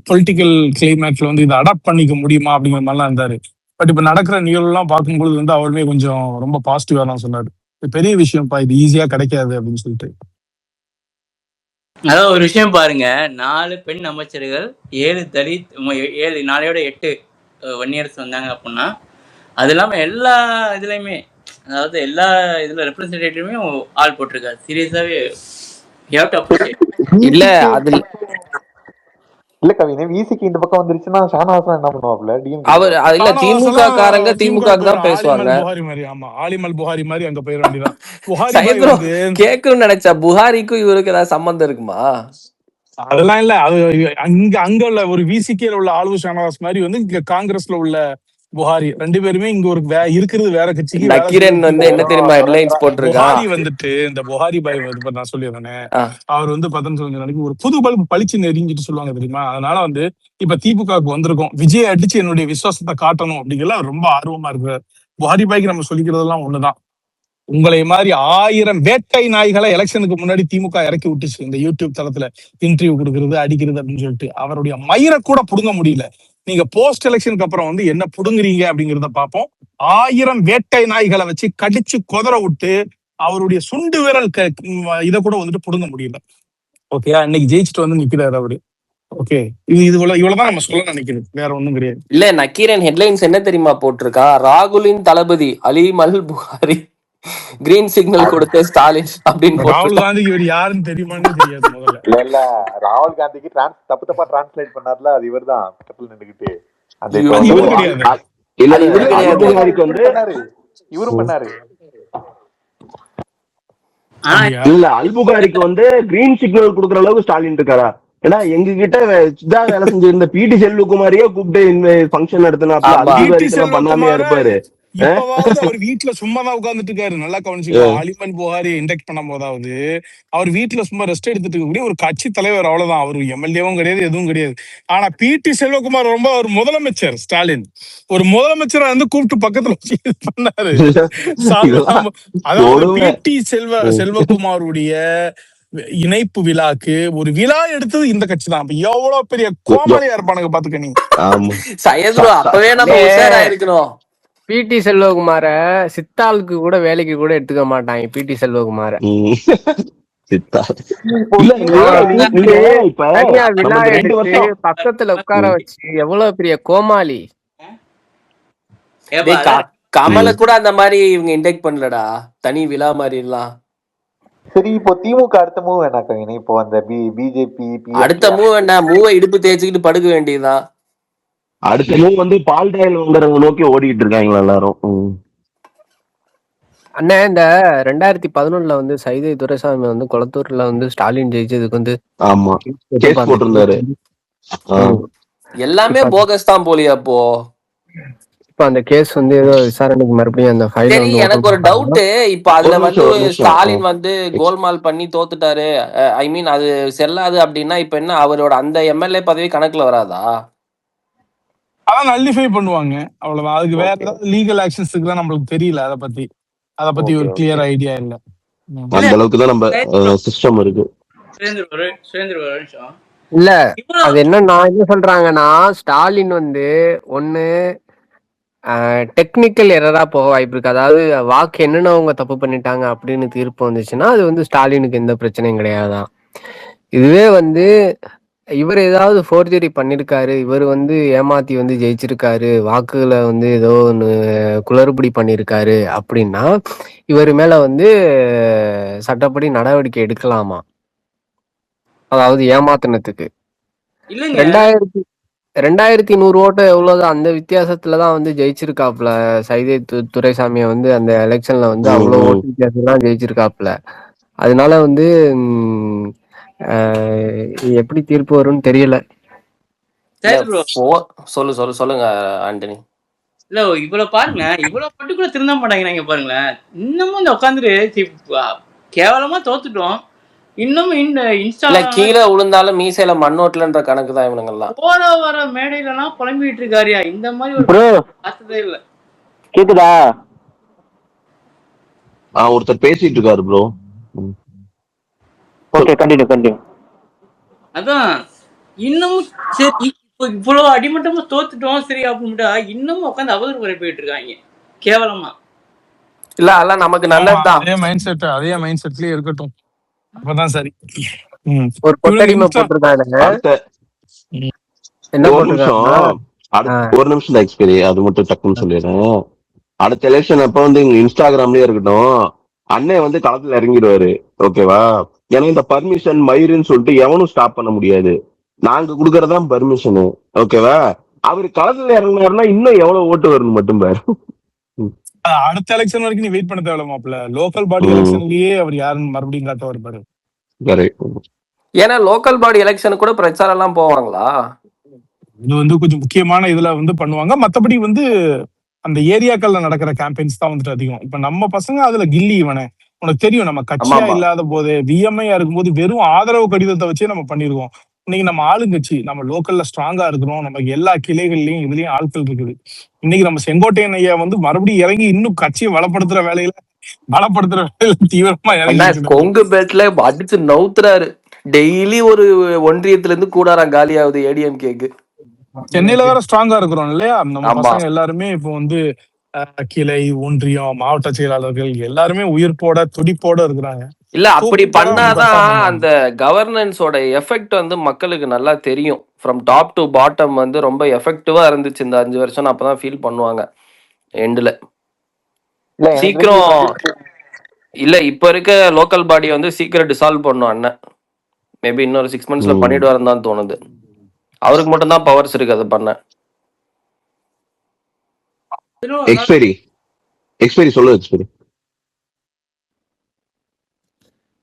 பொலிட்டிக்கல் கிளைமேட்ல வந்து இதை அடாப்ட் பண்ணிக்க முடியுமா அப்படிங்கிற மாதிரிலாம் இருந்தாரு. பட் இப்ப நடக்கிற நிகழ்வுலாம் பார்க்கும்பொழுது வந்து அவருமே கொஞ்சம் ரொம்ப பாசிட்டிவா தான் சொன்னாரு. இது பெரிய விஷயம்ப்பா, இது ஈஸியா கிடைக்காது அப்படின்னு சொல்லிட்டு. அதாவது ஒரு விஷயம் பாருங்க, 4 பெண் அமைச்சர்கள், 7 தலித், 4 8 வன்னியர்ஸ் வந்தாங்க அப்படின்னா, அது இல்லாம எல்லா இதுலயுமே, அதாவது எல்லா இதுல ரெப்ரஸன்டேட்டிவ்மே ஆள் போட்டிருக்காரு. சீரியஸாவே இல்ல அது இல்ல கவினே, விசிக்கு இந்த பக்கம் வந்துருச்சுன்னா ஷானவாசன் என்ன பண்ணுவாப்ல? அவர் இல்ல திமுக காரங்க திமுக தான் பேசுவாங்க. ஆலிமல் புகாரி மாதிரி அங்க போயிட வேண்டியதான். கேட்கணும்னு நினைச்சா புகாரிக்கும் இவருக்கு ஏதாவது சம்பந்தம் இருக்குமா? அதெல்லாம் இல்ல. அது அங்க உள்ள ஒரு விசிகேல உள்ள ஆளு ஷானவாஸ் மாதிரி வந்து இங்க காங்கிரஸ்ல உள்ள புகாரி 2 பேருமே இங்க ஒரு இருக்கிறது வேற கட்சிக்கு. நக்கீரன் வந்து என்ன தெரியுமா ஹெட்லைன்ஸ் போட்டிருக்கான், புகாரி வந்துட்டு இந்த புகாரி பாய் வந்து நான் சொல்லிடுறேனே, அவர் வந்து 15 நாளைக்கு ஒரு புது பல்பு பளிச்சு நெறிஞ்சிட்டு சொல்லுவாங்க தெரியுமா. அதனால வந்து இப்ப திமுகவுக்கு வந்திருக்கோம், விஜய் அடிச்சு என்னுடைய விசுவாசத்தை காட்டணும் அப்படிங்கிறத ரொம்ப ஆர்வமா இருக்கு. புகாரி பாய்க்கு நம்ம சொல்லிக்கிறதெல்லாம் ஒண்ணுதான், உங்களை மாதிரி 1000 வேட்டை நாய்களை எலெக்ஷனுக்கு முன்னாடி திமுக இறக்கி விட்டுச்சு இந்த யூடியூப் தளத்துல இன்டர்வியூ கொடுக்கறது அடிக்கிறது அப்படின்னு சொல்லிட்டு. அவருடைய மயிரை கூட புடுங்க முடியல. நீங்க போஸ்ட் எலெக்ஷனுக்கு அப்புறம் வந்து என்ன புடுங்குறீங்க அப்படிங்கிறத பார்ப்போம். 1000 வேட்டை நாய்களை வச்சு கடிச்சு குதற விட்டு அவருடைய சுண்டு விரல் இதை கூட வந்துட்டு புடுங்க முடியல. ஓகே, இன்னைக்கு ஜெயிச்சுட்டு வந்து நிக்கிறாரு அவரு. ஓகே, இது இவ்வளவுதான் நம்ம சொல்ல நினைக்கிறது, வேற ஒண்ணும் கிடையாது. இல்ல நக்கீரன் ஹெட்லைன்ஸ் என்ன தெரியுமா போட்டிருக்கா? ராகுலின் தளபதி அலீம் அல் புகாரி கிரீன் சிக்னல் கொடுத்த ஸ்டாலின் அப்படின்னு ராகுல் காந்திக்கு இவர் யாருன்னு தெரியுமான்னு தெரியாது முதல்ல. இல்ல ராகுல் காந்திக்கு தப்பா டிரான்ஸ்லேட் பண்ணார்ல, அது இவர் தான் பக்கத்துல நின்றுகிட்டு அந்த இவரு கிடையாது. இவரும் பண்ணாரு. இல்ல அல்புகாரிக்கு வந்து கிரீன் சிக்னல் கொடுக்குற அளவுக்கு ஸ்டாலின் இருக்காரா? ஏன்னா எங்க கிட்ட இதான் வேலை செஞ்சிருந்த பிடி செல்வகுமாரியே கூப்பிட்டு இந்த ஃபங்க்ஷன் நடத்தினா பண்ணாமே இருப்பாரு. இப்பவாவது அவர் வீட்டுல சும்மாதான் உட்கார்ந்துட்டு இருக்காரு. நல்லா கவனிச்சுக்கோ. அலிமன் புகாரி இன்டெக்ட் பண்ணும் போதாவது அவர் வீட்டுல சும்மா ரெஸ்ட் எடுத்துட்டு இருக்கக்கூடிய ஒரு கட்சி தலைவர், அவ்வளவுதான். அவர் எம்எல்ஏவும் கிடையாது, எதுவும் கிடையாது. ஆனா பிடி செல்வகுமார் ரொம்ப ஒரு முதலமைச்சர், ஸ்டாலின் ஒரு முதலமைச்சரா வந்து கூப்பிட்டு பக்கத்துல வச்சு பண்ணாரு. அதாவது பிடி செல்வகுமாருடைய இணைப்பு விழாக்கு ஒரு விழா எடுத்தது இந்த கட்சி தான். எவ்வளவு பெரிய கோமாளியா இருப்பானுங்க பாத்துக்க. நீ அப்பவே நம்ம உஷாராயிருக்கணும். பிடி செல்வகுமார சித்தாளுக்கு கூட வேலைக்கு கூட எடுத்துக்க மாட்டாங்க. பிடி செல்வகுமார பக்கத்துல உட்கார வச்சு எவ்வளவு பெரிய கோமாளி. கமல கூட அந்த மாதிரி இவங்க இன்டெக்ட் பண்ணலடா, தனி விழா மாதிரி எல்லாம். சரி, இப்போ திமுக அடுத்த மூவ் என்ன? இப்போ அந்த பிஜேபி அடுத்த மூவ் என்ன? மூவை இடுப்பு தேய்ச்சிக்கிட்டு படுக்க வேண்டியதுதான். அடுத்த மூவ் வந்து பால்டாயில் வாங்குறவங்க நோக்கி ஓடிட்டு இருக்காங்களா எல்லாரும். அண்ணா, இந்த 2011 வந்து சைதை துரைசாமி வந்து கொளத்தூர்ல வந்து ஸ்டாலின் ஜெயிச்சதுக்கு வந்து ஆமா கேஸ் போட்டிருந்தாரு. எல்லாமே போகஸ் தான் போலியா? அப்போ இப்ப அந்த கேஸ் வந்து ஏதோ விசாரணைக்கு மறுபடியும் அந்த ஃபைல் வந்து எனக்கு ஒரு டவுட். இப்ப அதுல வந்து ஸ்டாலின் வந்து கோல்மால் பண்ணி தோத்துட்டாரு, ஐ மீன் அது செல்லாது அப்படின்னா இப்ப என்ன அவரோட அந்த எம்எல்ஏ பதவி கணக்குல வராதா? அதான் நல்லிஃபை பண்ணுவாங்க, அவ்வளவுதான். அதுக்கு வேற ஏதாவது லீகல் ஆக்ஷன்ஸ்க்கு தான் நம்மளுக்கு தெரியல. அத பத்தி ஒரு கிளியர் ஐடியா இல்ல. அந்த அளவுக்கு தான் நம்ம சிஸ்டம் இருக்கு. இல்ல அது என்ன நான் என்ன சொல்றாங்கன்னா, ஸ்டாலின் வந்து ஒண்ணு டெக்னிக்கல் எரரா போக வாய்ப்பு இருக்கு. அதாவது வாக்கு என்னென்ன அவங்க தப்பு பண்ணிட்டாங்க அப்படின்னு தீர்ப்பு வந்துச்சுன்னா அது வந்து ஸ்டாலினுக்கு எந்த பிரச்சனையும் கிடையாதான். இதுவே வந்து இவர் ஏதாவது ஃபோர்ஜரி பண்ணிருக்காரு, இவர் வந்து ஏமாத்தி வந்து ஜெயிச்சிருக்காரு, வாக்குகளை வந்து ஏதோ ஒன்று குளறுபடி பண்ணிருக்காரு அப்படின்னா இவர் மேல வந்து சட்டப்படி நடவடிக்கை எடுக்கலாமா? அதாவது ஏமாத்தினத்துக்கு 2100 ஓட்டு எவ்வளவுதான், அந்த வித்தியாசத்துலதான் வந்து ஜெயிச்சிருக்காப்ல சைதை துரைசாமியை வந்து அந்த எலெக்ஷன்ல வந்து அவ்வளவு ஓட்டு வித்தியாசம் ஜெயிச்சிருக்காப்ல. அதனால வந்து எப்படி தீர்ப்பு வரும்னு தெரியல. சொல்லுங்க ஆண்டனி. இல்ல இவ்வளவு பாருங்க, இவ்வளவு பர்டிகுலர் திருந்த மாட்டாங்க பாருங்களேன். இன்னமும் இந்த உட்காந்துட்டு கேவலமா தோத்துட்டோம். இன்னமும் இன்ஸ்டால கீழே விழுந்தாலும் மீசையில மண்ணோட்டலன்ற கணக்கு தான் இவனுங்கெல்லாம். போற வர மேடையில எல்லாம் புலம்பிட்டு இருக்காரியா, இந்த மாதிரி ஒரு பார்த்ததே இல்ல. கேக்குதா? ஒருத்தர் பேசிட்டு இருக்காரு ப்ரோ. Okay, continue. அதான் இன்னமும் சரி, இப்போ இவ்வளவு அடிமட்டமா தோத்துட்டோம் சரி அப்படின்ட்டா இன்னமும் உட்காந்து அவதூறு போயிட்டு இருக்காங்க கேவலமா. இல்ல அல்ல நமக்கு நல்லதுதான். அதே மைண்ட் செட்லயே இருக்கட்டும், அப்பதான் சரி. ஒரு கொத்தடிமை போட்டுருக்காங்க. ஒரு நிமிஷம் எக்ஸ்பீரி, அது மட்டும் டக்குன்னு சொல்லிடுறேன். அடுத்த எலெக்ஷன் அப்ப வந்து இன்ஸ்டாகிராம்லயே இருக்கட்டும், அண்ணன் வந்து களத்துல இறங்கிடுவாரு. ஓகேவா? ஏன்னா இந்த பர்மிஷன் மயிருன்னு சொல்லிட்டு எவனும் ஸ்டாப் பண்ண முடியாது. நாங்க குடுக்கறதான் பர்மிஷனு. ஓகேவா? அவரு களத்துல இறங்கினாருன்னா இன்னும் எவ்வளவு ஓட்டு வரும்னு மட்டும் பாரு. அடுத்த எலெக்ஷன் வரைக்கும் நீ வெயிட் பண்ண தேவையில்ல மாப்பிள்ள. லோக்கல் பாடி எலெக்ஷன்லயே அவர் யாருன்னு மறுபடியும் காட்ட வருவாரு. ஏன்னா லோக்கல் பாடி எலெக்ஷன் கூட பிரச்சாரம் எல்லாம் போவாங்களா? இது வந்து கொஞ்சம் முக்கியமான இதுல வந்து பண்ணுவாங்க. மத்தபடி வந்து அந்த ஏரியாக்கள்ல நடக்கிற கேம்பெயின்ஸ் தான் வந்துட்டு அதிகம். இப்ப நம்ம பசங்க அதுல கில்லி இவனே உனக்கு தெரியும். நம்ம கட்சியா இல்லாத போது விஎம்ஐயா இருக்கும்போது வெறும் ஆதரவு கடிதத்தை வச்சே நம்ம பண்ணிருக்கோம். இன்னைக்கு நம்ம ஆளுங்கட்சி, நம்ம லோக்கல்ல ஸ்ட்ராங்கா இருக்கிறோம். நமக்கு எல்லா கிளைகள்லயும் இதுலயும் ஆட்கள் இருக்குது. இன்னைக்கு நம்ம செங்கோட்டையன் ஐயா வந்து மறுபடியும் இறங்கி இன்னும் கட்சியை வளப்படுத்துற வேலையில பலப்படுத்துற வேலையில தீவிரமா அண்ணா இறங்கிட்டு கொங்கு பேட்ல அடிச்சு நவுத்துறாரு. டெய்லி ஒரு ஒன்றியத்துல இருந்து கூடாராம் காலி ஆகுது ஏடிஎம்கேக்கு. சென்னையில வேற ஸ்ட்ராங்கா இருக்கிறோம் இல்லையா நம்ம ஆமா பசங்க எல்லாருமே. இப்போ வந்து கிளை, ஒன்றியம், மாவட்ட செயலாளர்கள் எல்லாருமே உயிர்ப்போட துடிப்போட இருக்கிறாங்க. இல்ல, அப்படி சூப்பரா வந்து பண்ணாதான் பெர்ஃபார்ம் பண்றாங்க. அந்த கவர்னன்ஸோட எஃபெக்ட் வந்து மக்களுக்கு நல்லா தெரியும். ஃப்ரம் டாப் டு பாட்டம் வந்து ரொம்ப எஃபெக்டிவா இருந்துச்சு இந்த 5 வருஷம். அப்பதான் ஃபீல் பண்ணுவாங்க எண்டுல. இல்ல எனக்கு தெரிஞ்சு சீக்கிரம் இல்ல, இப்ப இருக்க லோக்கல் பாடி வந்து சீக்கிரம் டிசால்வ் பண்ணும் அண்ணன். மேபி இன்னொரு 6 monthsல பண்ணிடுவாருன்னு தான் தோணுது. அவருக்கு மட்டும் தான் பவர்ஸ் இருக்கு அதை பண்ண. எக்ஸ்பெரி சொல்லு எக்ஸ்பெரி.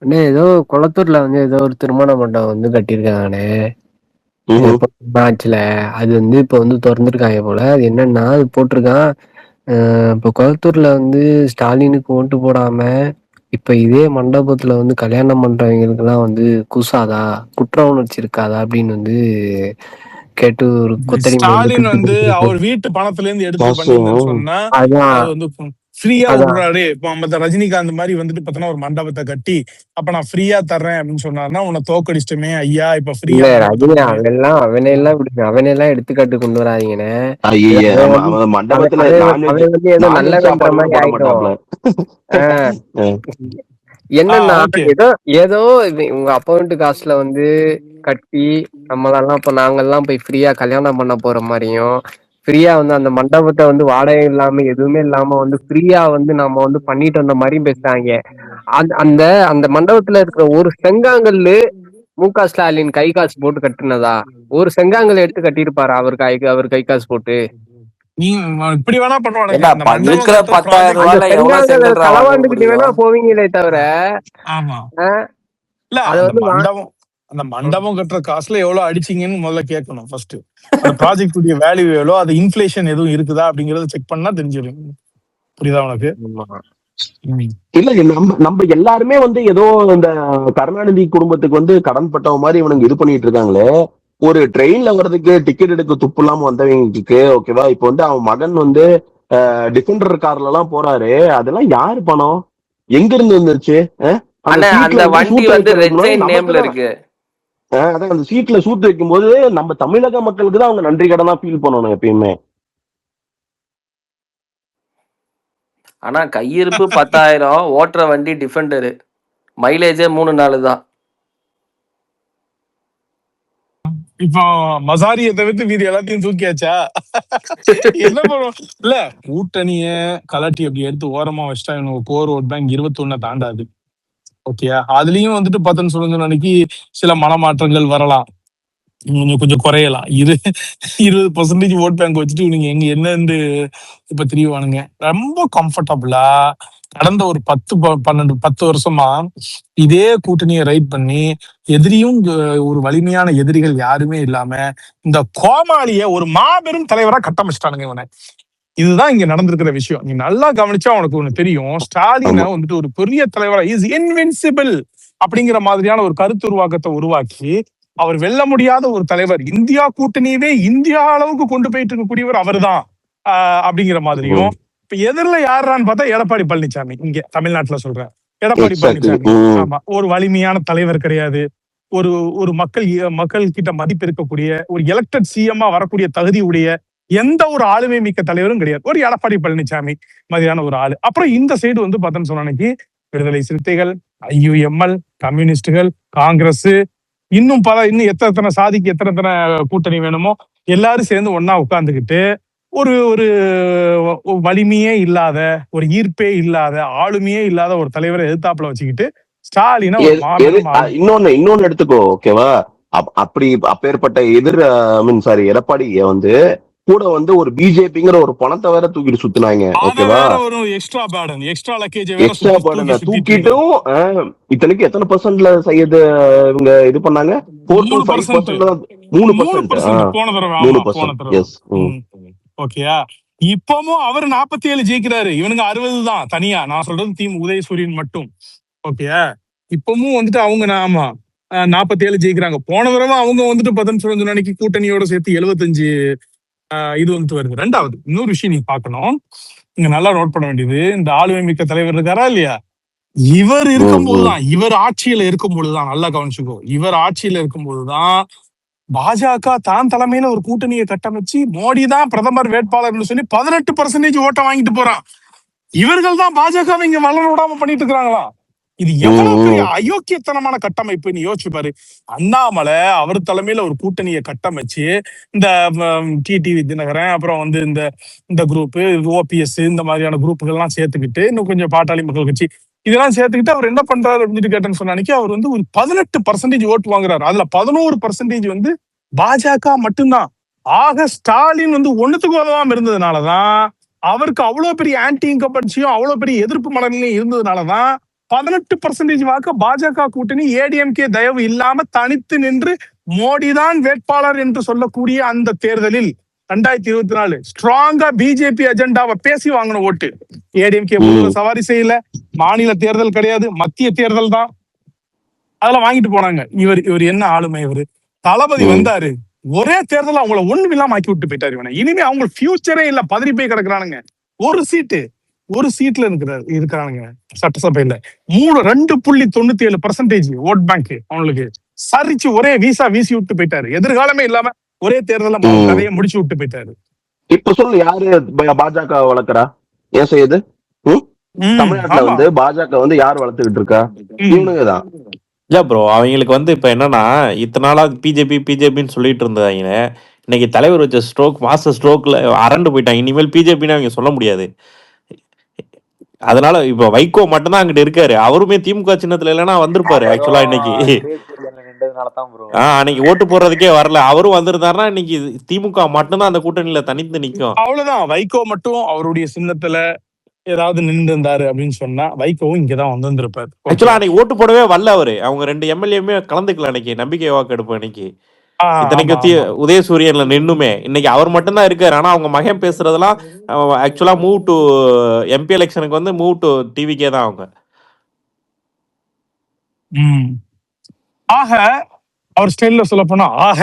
அண்ணே ஏதோ குளத்தூர்ல வந்து ஏதோ ஒரு திருமண மண்டபம் வந்து கட்டியிருக்காங்கண்ணே ஆச்சுல. அது வந்து இப்ப வந்து திறந்துருக்காங்க போல. அது என்னன்னா அது போட்டிருக்கான், இப்போ குளத்தூர்ல வந்து ஸ்டாலினுக்கு ஓட்டு போடாம இப்ப இதே மண்டபத்துல வந்து கல்யாணம் பண்றவங்களுக்கு எல்லாம் வந்து கூசாதா, குற்ற உணர்ச்சி இருக்காதா அப்படின்னு வந்து கேட்டு ஒரு கொத்தடிமை ஸ்டாலின் வந்து அவர் வீட்டு பணத்துல இருந்து எடுத்து காசு பண்ணிருந்தேன்னு சொன்னா அதான் அது வந்து ஃப்ரீயா அதான் விடுறாரு. இப்போ நம்ம ரஜினிகாந்த் மாதிரி வந்துட்டு பார்த்தோன்னா ஒரு மண்டபத்தை கட்டி அப்ப நான் ஃப்ரீயா தர்றேன் அப்படின்னு சொன்னாருன்னா உன்னை தோக்கடிச்சிட்டுமே ஐயா இப்ப ஃப்ரீயா இல்ல மண்டபத்தை ரஜினி கொடுங்க. அவனையெல்லாம் விடுங்க, அவனையெல்லாம் எடுத்துக்காட்டு கொண்டு வராதீங்கண்ணே. ஐய அவன் வந்து அவன் மண்டபத்துல அவன் நான்வெஜ் அவன் வந்து ஏதோ நான்வெஜ் நல்லவன்ற சாப்பாடு கூட மாதிரி போட ஆயிடும். மாட்டாப்ல. என்னன்னா ஓகே. ஏதோ உங்க அப்பா காசுல வந்து கட்டி நம்மளெல்லாம் இப்ப நாங்கெல்லாம் போய் ஃப்ரீயா கல்யாணம் பண்ண போற மாதிரியும், ஃப்ரீயா வந்து அந்த மண்டபத்தை வந்து வாடகை இல்லாம எதுவுமே இல்லாம வந்து ஃப்ரீயா வந்து நம்ம வந்து பண்ணிட்டு வந்த மாதிரியும் பேசுறாங்க. அந்த அந்த மண்டபத்துல இருக்கிற ஒரு செங்காங்கல்லு முக ஸ்டாலின் கை காசு போட்டு கட்டுனதா? ஒரு செங்காங்கல் எடுத்து கட்டியிருப்பாரா அவர் கை காசு போட்டு? நீ இப்படி வேணா பண்ணுவானுங்க. ஏண்டா இந்த மண்டபம் இருக்கிற கட்டுற 10,000 ப்ராஜெக்ட் அந்த ரூபாயில எவ்வளவு செங்காங்கல் செங்கல்ரா வாங்க களவாண்டுகிட்டு வேணா முடியும்? போவீங்களே தவிர ஆமா ஆஹ் இல்ல அதை வந்து அந்த மண்டபம் கட்டுற காசுல எவ்வளவு அடிச்சீங்கன்னு முதல்ல கேட்கணும் ஃபர்ஸ்ட். அந்த ப்ராஜெக்ட் உடைய வேல்யூ எவ்வளோ, அது இன்ஃபிளேஷன் எதுவும் இருக்குதா அப்படிங்கறத செக் பண்ணா தெரிஞ்சிடும். புரியுதா உனக்கு? இல்ல நம்ம எல்லாருமே வந்து ஏதோ இந்த கருணாநிதி குடும்பத்துக்கு வந்து கடன் பட்டவ மாதிரி இவனுங்க இது பண்ணிட்டு இருக்காங்களே. ஒரு ட்ரெயின்ல வர்றதுக்கு டிக்கெட் எடுக்க துப்பு இல்லாம வந்தவங்களுக்கு ஓகேவா, இப்ப வந்து அவன் மகன் வந்து டிஃபெண்டர் கார்ல எல்லாம் போறாரு. அதெல்லாம் யாரு பணம், எங்க இருந்து வந்துருச்சு? அந்த அந்த வண்டி சீட்ல வந்து ரெட் சூட் ஜெயின் நேம்ல நமக்கு இருக்கு. அதான் அந்த சீட்ல சூட் வைக்கும் போது நம்ம தமிழக மக்களுக்கு தான் அவங்க நன்றி கடனா ஃபீல் பண்ணணும் எப்பயுமே. ஆனா கையிருப்பு 10,000, ஓட்டுற வண்டி டிஃபெண்டரு, மைலேஜே 3-4 தான். இப்போ மசாரியை தவிர்த்து மீதி எல்லாத்தையும் தூக்கியாச்சா? என்ன பண்ணுவோம்? இல்ல கூட்டணிய கலாட்டி அப்படி எடுத்து ஓரமா வச்சுட்டா இவனுக்கு கோர் ஓட் பேங்க் 21 தாண்டாது. ஓகேயா? அதுலயும் வந்துட்டு பார்த்தோன்னு சொல்லுங்க அன்னைக்கு சில மனமாற்றங்கள் வரலாம், கொஞ்சம் குறையலாம். 20% ஓட் பேங்க் வச்சுட்டு இவனுங்க எங்க என்ன இப்ப தெரியவானுங்க. ரொம்ப கம்ஃபர்டபுளா கடந்த ஒரு 10 வருஷமா இதே கூட்டணியை ரைட் பண்ணி எதிரியும் ஒரு வலிமையான எதிரிகள் யாருமே இல்லாம இந்த கோமாளிய ஒரு மாபெரும் தலைவரா கட்டமைச்சிட்டானுங்க இவனை. இதுதான் இங்க நடந்திருக்கிற விஷயம். நீ நல்லா கவனிச்சா உனக்கு ஒண்ணு தெரியும். ஸ்டாலினை வந்துட்டு ஒரு பெரிய தலைவரா இஸ் இன்வின்சிபிள் அப்படிங்கிற மாதிரியான ஒரு கருத்துருவாக்கத்தை உருவாக்கி அவர் வெல்ல முடியாத ஒரு தலைவர், இந்தியா கூட்டணியவே இந்தியா அளவுக்கு கொண்டு போயிட்டு இருக்கக்கூடியவர் அவர் தான் அப்படிங்கிற மாதிரியும். இப்ப எதிரில யாரான்னு பார்த்தா எடப்பாடி பழனிசாமி. இங்க தமிழ்நாட்டுல சொல்றேன், எடப்பாடி பழனிசாமி. ஆமா, ஒரு வலிமையான தலைவர் கிடையாது. ஒரு மக்கள் கிட்ட மதிப்பு இருக்கக்கூடிய ஒரு எலெக்டட் சிஎம்மா வரக்கூடிய தகுதி உடைய எந்த ஒரு ஆளுமை மிக்க தலைவரும் கிடையாது. ஒரு எடப்பாடி பழனிசாமி மாதிரியான ஒரு ஆளு. அப்புறம் இந்த சைடு வந்து பார்த்தோன்னு சொன்ன அன்னைக்கு விடுதலை சிறுத்தைகள், IUML, கம்யூனிஸ்டுகள், காங்கிரஸ், இன்னும் எத்தனை சாதிக்கு எத்தனை கூட்டணி வேணுமோ எல்லாரும் சேர்ந்து ஒன்னா உட்கார்ந்துக்கிட்டு ஒரு ஒரு வலிமையே இல்லாத, ஒரு ஈர்ப்பே இல்லாத, ஆளுமையே இல்லாத ஒரு தலைவரை எதிர்த்தாப்புல வச்சுக்கிட்டு ஸ்டாலினை இன்னொன்னு எடுத்துக்கோ ஓகேவா. அப்படி அப்பேற்பட்ட எடப்பாடிய வந்து கூட வந்து ஒரு பிஜேபிங்கிற ஒரு பணத்தை வேற தூக்கிட்டு சுத்தினாங்க. ஓகேவா, எக்ஸ்ட்ரா பேர்டனை தூக்கிட்டும் இத்தனைக்கு எத்தனை பர்சன்ட்ல செய்யது இவங்க இது பண்ணாங்க? 3%. ஓகேயா? இப்பவும் அவர் 47 ஜெயிக்கிறாரு, இவனுங்க 60 தான் தனியா. நான் சொல்றது உதயசூரியன் மட்டும். ஓகேயா? இப்பவும் வந்துட்டு அவங்க 47 ஜெயிக்கிறாங்க. போன தடவை அவங்க வந்துட்டு 15 நாளைக்கு கூட்டணியோட சேர்த்து 75 இது வந்துட்டு வருது. ரெண்டாவது இன்னொரு விஷயம் நீ பார்க்கணும். இங்க நல்லா நோட் பண்ண வேண்டியது, இந்த ஆளுமை மிக்க தலைவர் இருக்காரா இல்லையா, இவர் இருக்கும்போதுதான், இவர் ஆட்சியில இருக்கும்பொழுதுதான், நல்லா கவனிச்சுக்கோ, இவர் ஆட்சியில இருக்கும்போதுதான் பாஜக தான் தலைமையில ஒரு கூட்டணியை கட்டமைச்சு மோடி தான் பிரதமர் வேட்பாளர்னு சொல்லி 18% ஓட்டை வாங்கிட்டு போறான். இவர்கள் தான் பாஜகவை இங்க வளர விடாம பண்ணிட்டு இருக்காங்களா? இது எவ்வளவு பெரிய அயோக்கியத்தனமான கட்டமைப்பு நீ யோசிச்சு பாரு. அண்ணாமலை அவர் தலைமையில ஒரு கூட்டணியை கட்டமைச்சு இந்த டிடிவி தினகரன், அப்புறம் வந்து இந்த இந்த குரூப் ஓபிஎஸ், இந்த மாதிரியான குரூப்புகள் எல்லாம் சேர்த்துக்கிட்டு, இன்னும் கொஞ்சம் பாட்டாளி மக்கள் கட்சி இதெல்லாம் சேர்த்துக்கிட்டு அவர் என்ன பண்றாரு அப்படின்னு கேட்டேன்னு சொன்னானிக்கு, அவர் வந்து ஒரு 18% ஓட்டு வாங்குறாரு. அதுல 11% வந்து பாஜக மட்டும்தான். ஆக ஸ்டாலின் வந்து ஒண்ணுத்துக்கு உதவாம இருந்ததுனாலதான், அவருக்கு அவ்வளவு பெரிய ஆன்டி இன்கம்பன்சியும் அவ்வளவு பெரிய எதிர்ப்பு மனநிலையும் இருந்ததுனாலதான் 18% வாக்கு பாஜக கூட்டணி ஏடிஎம்கே தயவு இல்லாம தனித்து நின்று மோடி தான் வேட்பாளர் என்று சொல்லக்கூடிய அந்த தேர்தலில் 2024 ஸ்ட்ராங்கா பிஜேபி அஜெண்டாவை பேசி வாங்கின ஓட்டு. ஏடிஎம்கே சவாரி செய்யல, மாநில தேர்தல் கிடையாது, மத்திய தேர்தல் தான், அதெல்லாம் வாங்கிட்டு போனாங்க. இவர் என்ன ஆளுமை, இவரு தளபதி வந்தாரு, ஒரே தேர்தல் அவங்கள ஒண்ணும் இல்லாம ஆக்கி விட்டு போயிட்டாரு. இவனை இனிமே அவங்க ஃபியூச்சரே இல்ல, பதறி போய் கிடக்குறானுங்க. ஒரு சீட்ல இருக்கிறானுங்க சட்டசபையில. 2.97% ஓட் பேங்க் அவங்களுக்கு சரிச்சு ஒரே வீசா வீசி விட்டு போயிட்டாரு. எதிர்காலமே இல்லாம ஒரே தேர்தல கதையை முடிச்சு விட்டு போயிட்டாரு. இப்ப சொல்லு, யாரு பாஜக வளர்க்கறா? ஏன் செய்யுது? தமிழ்நாட்டுல வந்து பாஜக வந்து யார் வளர்த்துக்கிட்டு இருக்கா? இவனுங்கதான். இல்ல ப்ரோ, அவங்களுக்கு வந்து இப்ப என்னன்னா, இத்தனை நாளா பிஜேபின்னு சொல்லிட்டு இருந்தாங்க. இன்னைக்கு தலைவர் வச்ச மாஸ்டர் ஸ்ட்ரோக்ல அரண்டு போயிட்டாங்க. இனிமேல் பிஜேபின்னு அவங்க சொல்ல முடியாது. அதனால இப்ப வைகோ மட்டும்தான் அங்கிட்டு இருக்காரு. அவருமே திமுக சின்னத்துல இல்லைன்னா வந்திருப்பாரு. ஆக்சுவலா இன்னைக்கு அன்னைக்கு ஓட்டு போடுறதுக்கே வரல. அவரும் வந்திருந்தாருன்னா இன்னைக்கு திமுக மட்டும்தான் அந்த கூட்டணியில தனித்து நிக்கும். அவ்வளவுதான். வைகோ மட்டும் அவருடைய சின்னத்துல ஏதாவது நின்று இருந்தாரு அப்படின்னு சொன்னா வைகோவும் இங்கதான் வந்திருப்பாரு. ஆக்சுவலா அன்னைக்கு ஓட்டு போடவே வரல அவரு. அவங்க 2 எம்எல்ஏமே கலந்துக்கல அன்னைக்கு நம்பிக்கை வாக்கெடுப்பு அன்னைக்கு. இத்தனைக்கு உதயசூரியன்ல நின்னுமே இன்னைக்கு அவர் மட்டும் தான் இருக்காரு. ஆனா அவங்க மகன் பேசுறதெல்லாம் ஆக்சுவலா மூவ் டு எம்பி எலெக்ஷனுக்கு வந்து மூவ் டு டிவிக்கே தான் அவங்க. ஆக அவர் ஸ்டைல்ல சொல்ல போனா, ஆக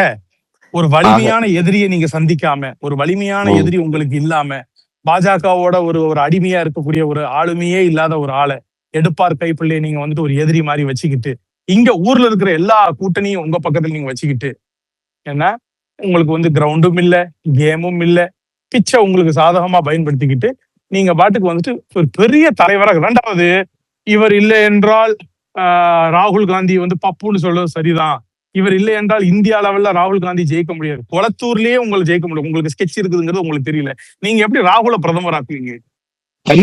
ஒரு வலிமையான எதிரியை நீங்க சந்திக்காம, ஒரு வலிமையான எதிரி உங்களுக்கு இல்லாம, பாஜகவோட ஒரு அடிமையா இருக்கக்கூடிய ஒரு ஆளுமையே இல்லாத ஒரு ஆளை எடுப்பார் கைப்பிள்ளையை நீங்க வந்துட்டு ஒரு எதிரி மாதிரி வச்சுக்கிட்டு, இங்க ஊர்ல இருக்கிற எல்லா கூட்டணியும் உங்க பக்கத்துல நீங்க வச்சுக்கிட்டு, ஏன்னா உங்களுக்கு வந்து கிரவுண்டும் இல்ல, கேமும் இல்ல, பிச்சை உங்களுக்கு சாதகமா பயன்படுத்திக்கிட்டு நீங்க பாட்டுக்கு வந்துட்டு ஒரு பெரிய தலைவராக. ரெண்டாவது, இவர் இல்லை என்றால் ராகுல் காந்தி வந்து பப்புன்னு சொல்றது சரிதான். இவர் இல்லை என்றால் இந்தியா லெவல்ல ராகுல் காந்தி ஜெயிக்க முடியாது. குளத்தூர்லயே உங்களுக்கு ஜெயிக்க முடியும். உங்களுக்கு ஸ்கெட்ச் இருக்குதுங்கிறது உங்களுக்கு தெரியல. நீங்க எப்படி ராகுல பிரதமர் ஆக்குவீங்க? நீ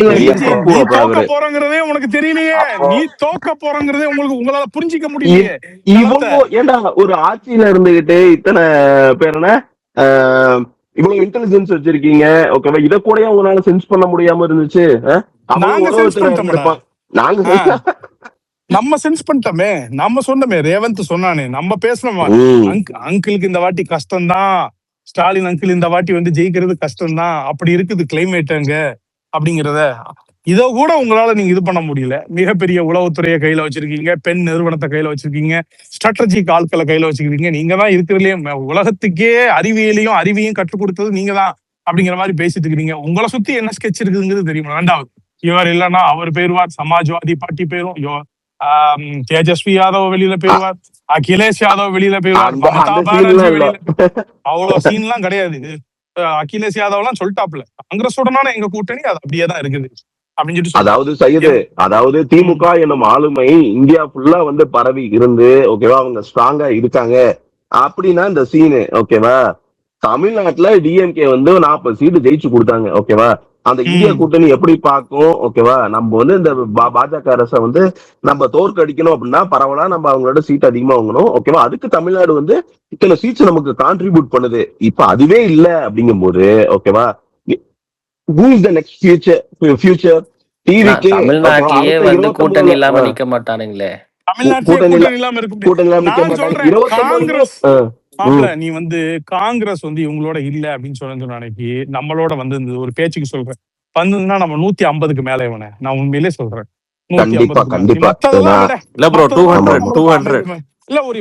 தோக்க போறங்கிறதே உனக்கு தெரியலையே. நீ தோக்க போறங்கிறதே உங்களால புரிஞ்சிக்க முடியலையே. ஏண்டா ஒரு ஆட்சியில இருந்துகிட்டு இத்தனை பேர் என்ன இவ்வளவு இன்டெலிஜென்ஸ் வச்சிருக்கீங்க, ஓகேவா? இத கூட உங்களால சென்ஸ் பண்ண முடியாம இருந்துச்சு. நம்ம சென்ஸ் பண்ணிட்டோமே, நம்ம சொன்னமே, ரேவந்த் சொன்னானே, நம்ம பேசணுமா? அங்கிளுக்கு இந்த வாட்டி கஷ்டம்தான், ஸ்டாலின் அங்கிள் இந்த வாட்டி வந்து ஜெயிக்கிறது கஷ்டம்தான், அப்படி இருக்குது கிளைமேட் அங்க அப்படிங்கிறத. இத கூட உங்களால நீங்க இது பண்ண முடியல. மிகப்பெரிய உளவுத்துறையை கையில வச்சிருக்கீங்க, பெண் நிறுவனத்தை கையில வச்சிருக்கீங்க, ஸ்ட்ராட்டஜிக் ஆட்களை கையில வச்சிருக்கீங்க. நீங்க தான் இருக்கிறதுலயே உலகத்துக்கே அறிவியையும் கற்றுக் கொடுத்தது நீங்க தான் அப்படிங்கிற மாதிரி பேசிட்டு இருக்கீங்க. உங்களை சுத்தி என்ன ஸ்கெட்ச் இருக்குங்கிறது தெரியுமா? ரெண்டாவது, இவர் இல்லைன்னா அவர் போயிருவார், சமாஜ்வாதி பார்ட்டி போயிரும், தேஜஸ்வி யாதவ் வெளியில போயிருவார், அகிலேஷ் யாதவ் வெளியில போயிருவார், மமதா பானர்ஜி வெளியில. அவ்வளவு சீன் எல்லாம் கிடையாது. அகிலேஷ் யாதவ் எல்லாம் சொல்லிட்டாப்ல, காங்கிரஸுடனான எங்க கூட்டணி அது அப்படியே தான் இருக்குது அப்படின்னு சொல்லி. அதாவது திமுக என்னும் ஆளுமை இந்தியா ஃபுல்லா வந்து பரவி இருந்து, ஓகேவா, அவங்க ஸ்ட்ராங்கா இருக்காங்க அப்படின்னா இந்த சீனு, ஓகேவா. தமிழ்நாட்டுல டிஎம்கே வந்து 40 சீட்டு ஜெயிச்சு கொடுத்தாங்க, ஓகேவா. அந்த இந்தியா கூட்டணி எப்படி பார்க்கும், ஓகேவா? நம்ம வந்து இந்த பாஜக அரசை வந்து நம்ம தோற்கடிக்கணும் அப்படின்னா பரவலா நம்ம அவங்களோட சீட் அதிகமா வாங்கணும், ஓகேவா. அதுக்கு தமிழ்நாடு வந்து இத்தனை சீட்ஸ் நமக்கு கான்ட்ரிபியூட் பண்ணுது. இப்ப அதுவே இல்ல அப்படிங்கும் போது, ஓகேவா, who is the next future டிவிக்கு தமிழ்நாட்டிலேயே வந்து கூட்டணி இல்லாம நிக்க மாட்டானுங்களே. நீ வந்து காங்கிரஸ் வந்து இவங்களோட இல்ல அப்படின்னு சொன்ன அன்னைக்கு நம்மளோட வந்து ஒரு பேச்சுக்கு சொல்றேன் வந்ததுன்னா நம்ம 150க்கு மேல இவனை நான் உண்மையிலே சொல்றேன். இல்ல ஒரு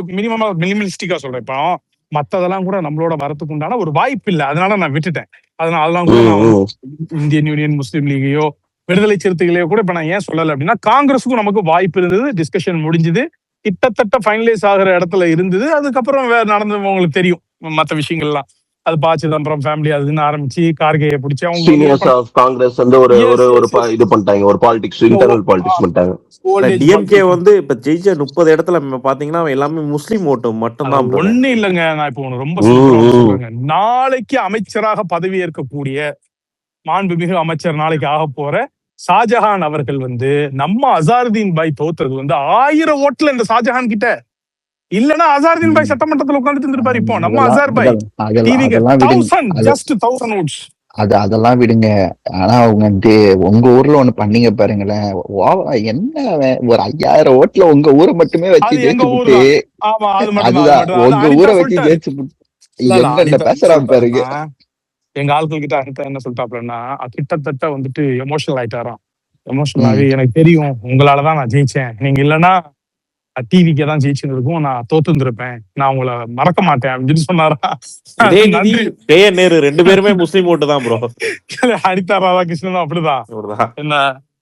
மினிமலிஸ்டிக்கா சொல்றேன். இப்போ மத்ததெல்லாம் கூட நம்மளோட வரத்துக்கு உண்டான ஒரு வாய்ப்பு இல்லை. அதனால நான் விட்டுட்டேன். அதெல்லாம் கூட நான் இந்தியன் யூனியன் முஸ்லீம் லீகையோ விடுதலை சிறுத்தைகளையோ கூட இப்ப நான் ஏன் சொல்லலை அப்படின்னா, காங்கிரஸுக்கும் நமக்கு வாய்ப்பு இருந்தது. டிஸ்கஷன் முடிஞ்சது, கிட்டத்தட்ட ஃபைனலைஸ் ஆகிற இடத்துல இருந்தது. அதுக்கப்புறம் வேற நடந்தது உங்களுக்கு தெரியும். மற்ற விஷயங்கள்லாம் அது ப. சிதம்பரம் ஃபேமிலி அதுன்னு ஆரம்பிச்சு கார்கேயை பிடிச்சி அவங்க சீனியர்ஸ் ஆஃப் காங்கிரஸ் வந்து ஒரு இது பண்ணிட்டாங்க, ஒரு பாலிடிக்ஸ், இன்டர்னல் பாலிடிக்ஸ் பண்ணிட்டாங்க. டிஎம்கே வந்து இப்ப ஜெயிச்ச 30 இடத்துல பாத்தீங்கன்னா எல்லாமே முஸ்லீம் ஓட்டு மட்டும் தான். ஒண்ணு இல்லைங்க, நான் இப்போ ரொம்ப சொல்றேங்க. நாளைக்கு அமைச்சராக பதவி ஏற்கக்கூடிய மாண்புமிகு அமைச்சர் நாளைக்கு ஆக போற ஷாஜஹான் அவர்கள் வந்து நம்ம அசாருதீன் பாய் தோத்தது வந்து 1000 ஓட்டுல இந்த ஷாஜஹான் கிட்ட. இல்லன்னா அசாருதீன் பாய் சட்டமன்றத்துல உட்கார்ந்துட்டு இருந்திருப்பாரு. இப்போ நம்ம அசார் பாய் ஜஸ்ட் 1000 ஓட்ஸ். அதெல்லாம் விடுங்க. ஆனா அவங்க உங்க ஊர்ல ஒண்ணு பண்ணீங்க பாருங்களேன். என்ன ஒரு 5000 ஓட்டுல உங்க ஊரை மட்டுமே வச்சு ஜெயிச்சுட்டு, அதுதான் உங்க ஊரை வச்சு ஜெயிச்சு என்ன பேசுறாங்க பாருங்க. எங்க ஆட்கள் கிட்ட அனிதா என்ன சொல்லிட்டாப்லன்னா, கிட்டத்தட்ட வந்துட்டு எமோஷனல் ஆயிட்டாராம். எமோஷனல் ஆகி எனக்கு தெரியும் உங்களாலதான் நான் ஜெயிச்சேன், நீங்க இல்லைன்னா டிவிக்கே தான் ஜெயிச்சுன்னு இருக்கும், நான் தோத்துருப்பேன், நான் உங்களை மறக்க மாட்டேன் அப்படின்னு சொன்னாரா. நேரு 2 பேருமே முஸ்லீம் ஓட்டு தான் ப்ரோ. அனிதா ராதாகிருஷ்ணன் அப்படிதான். என்ன